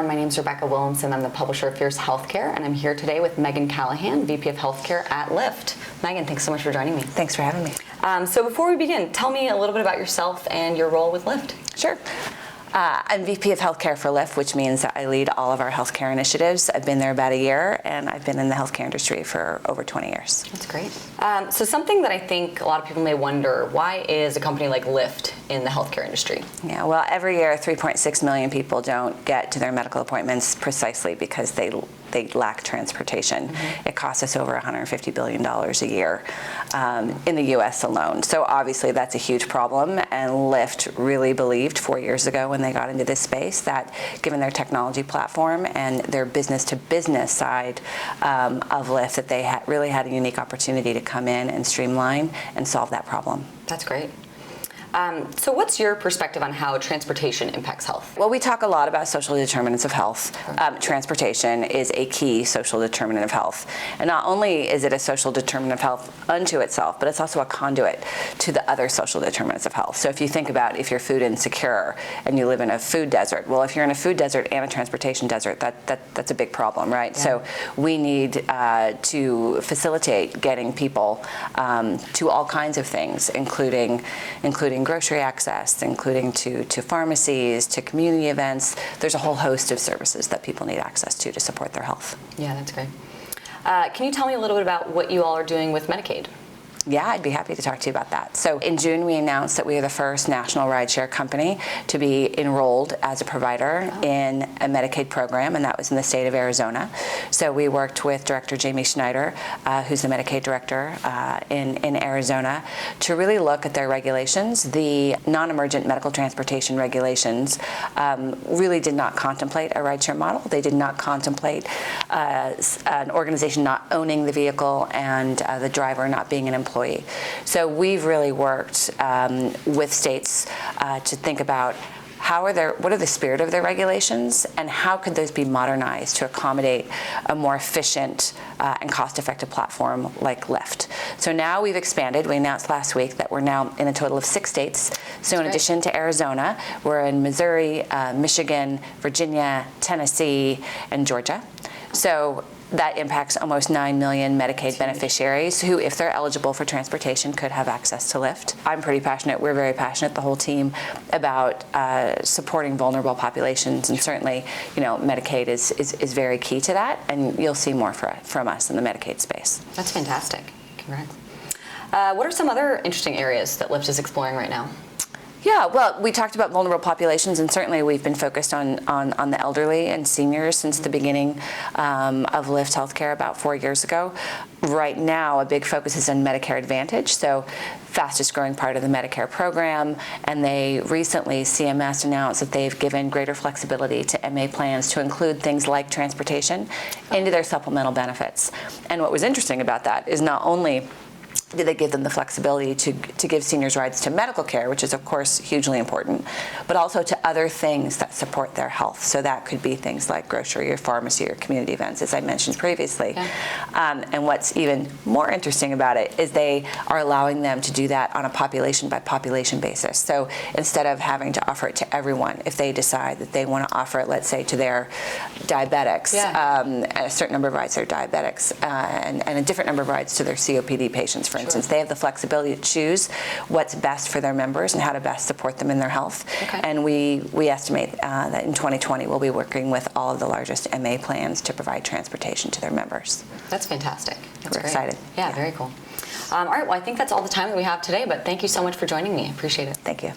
everyone. My name is Rebecca Williamson. I'm the publisher of FierceHealthcare, and I'm here today with Megan Callahan, VP of Healthcare at Lyft. Megan, thanks so much for joining me. Thanks for having me. So before we begin, tell me a little bit about yourself and your role with Lyft. Sure. I'm VP of Healthcare for Lyft, which means that I lead all of our healthcare initiatives. I've been there about a year, and I've been in the healthcare industry for over 20 years. That's great. So something that I think a lot of people may wonder, why is a company like Lyft in the healthcare industry? Yeah, well, every year 3.6 million people don't get to their medical appointments precisely because they lack transportation. Mm-hmm. It costs us over $150 billion a year in the U.S. alone. So obviously that's a huge problem, and Lyft really believed 4 years ago when they got into this space that given their technology platform and their business-to-business side of Lyft, that they really had a unique opportunity to come in and streamline and solve that problem. That's great. So what's your perspective on how transportation impacts health? Well, we talk a lot about social determinants of health. Transportation is a key social determinant of health. And not only is it a social determinant of health unto itself, but it's also a conduit to the other social determinants of health. So if you think about if you're food insecure and you live in a food desert, well, if you're in a food desert and a transportation desert, that's a big problem, right? Yeah. So we need to facilitate getting people to all kinds of things, including grocery access, including to pharmacies, to community events. There's a whole host of services that people need access to support their health. Yeah, that's great. Can you tell me a little bit about what you all are doing with Medicaid? Yeah, I'd be happy to talk to you about that. So in June, we announced that we are the first national rideshare company to be enrolled as a provider in a Medicaid program, and that was in the state of Arizona. So we worked with Director Jamie Schneider, who's the Medicaid director in Arizona, to really look at their regulations. The non-emergent medical transportation regulations really did not contemplate a rideshare model. They did not contemplate an organization not owning the vehicle and the driver not being an employee. So we've really worked with states to think about what are the spirit of their regulations and how could those be modernized to accommodate a more efficient and cost-effective platform like Lyft. So now we've expanded. We announced last week that we're now in a total of 6 states. So in addition to Arizona, we're in Missouri, Michigan, Virginia, Tennessee, and Georgia. So that impacts almost 9 million Medicaid beneficiaries who, if they're eligible for transportation, could have access to Lyft. I'm pretty passionate, we're very passionate, the whole team, about supporting vulnerable populations, and certainly, Medicaid is very key to that, and you'll see more from us in the Medicaid space. That's fantastic. Congrats. What are some other interesting areas that Lyft is exploring right now? Yeah, well, we talked about vulnerable populations, and certainly we've been focused on the elderly and seniors since the beginning of Lyft Healthcare about 4 years ago. Right now, a big focus is on Medicare Advantage, so fastest growing part of the Medicare program, and they recently, CMS announced that they've given greater flexibility to MA plans to include things like transportation into their supplemental benefits. And what was interesting about that is not only did they give them the flexibility to give seniors rights to medical care, which is, of course, hugely important, but also to other things that support their health. So that could be things like grocery or pharmacy or community events, as I mentioned previously. Yeah. And what's even more interesting about it is they are allowing them to do that on a population-by-population basis. So instead of having to offer it to everyone, if they decide that they want to offer it, let's say, to their diabetics, a certain number of rides to their diabetics, and a different number of rides to their COPD patients, for instance, they have the flexibility to choose what's best for their members and how to best support them in their health. Okay. And we estimate that in 2020 we'll be working with all of the largest MA plans to provide transportation to their members. That's fantastic. That's We're great. excited. Yeah, very cool. All right, well, I think that's all the time that we have today, but thank you so much for joining me. I appreciate it. Thank you.